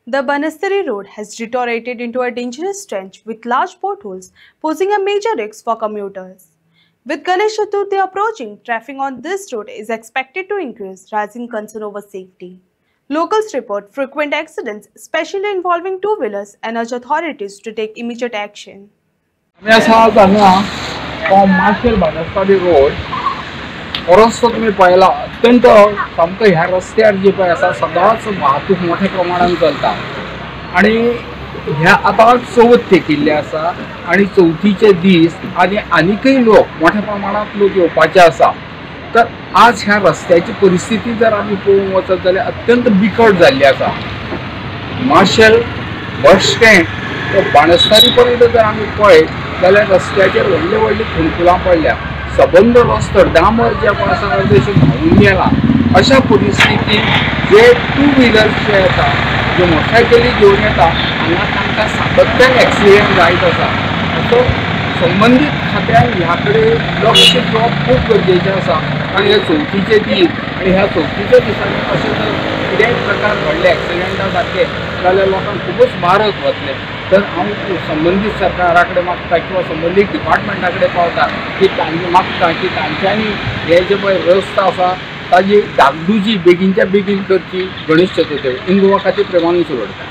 The Banastari road has deteriorated into a dangerous trench with large potholes, posing a major risk for commuters. With Ganesh Chaturthi approaching, traffic on this road is expected to increase, raising concern over safety. Locals report frequent accidents, especially involving two-wheelers, and urge authorities to take immediate action. आम्ही असा हांगा marshal बानस्तारी road रस्तो तुम्ही पाहिला अत्यंत सामको ह्या रस्त्यार जी पळय आसा सदांच वाहतूक मोठ्या प्रमाणात चलता आणि ह्या आता चवथ तेकिल्ले आसा आणि चवथीचे दीस आणि आनीकय लोक मोठ्या प्रमाणात लोक येवपाचे आसा तर आज ह्या रस्त्याची परिस्थिती जर आमी पळोवंक वचत जाल्यार अत्यंत बिकट जाल्ली आसा। मार्शल बस स्टँड तो बाणस्तारी पर्यंत जर आमी पळयत जाल्यार रस्त्याचेर व्हडली व्हडली खुणकुलां पडल्या, सबंद रस्तो डांबर जे आपण आसा अर्देशे व्हांवून गेला। अशा परिस्थितीत जे टू व्हिलर्स जे येता जे मोटरसायकली घेवन येता हांगा तांकां सातत्यान एक्सिडेंट जायत आसा। असो संबंधीत खात्यान ह्या कडेन लक्ष दिवप खूब गरजेचें आसा कारण हे चवथीचे दीस आणि ह्या चवथीच्या दिसांनी अशें जर कितेंय प्रकार घडले एक्सिडेंटा सारके जाल्यार लोकांक खूबच मारक वतले। तर हांव संबंधीत सरकारा कडेन मागता किंवा संबंधीत डिपार्टमेंटा कडेन पावता की मागता की तांच्यांनी हे जे पळय रस्तो आसा ताजी डागडुजी बेगीनच्या बेगीन करची गणेश चतुर्थी इन गोवा खातीर प्रेमानूच उलयता।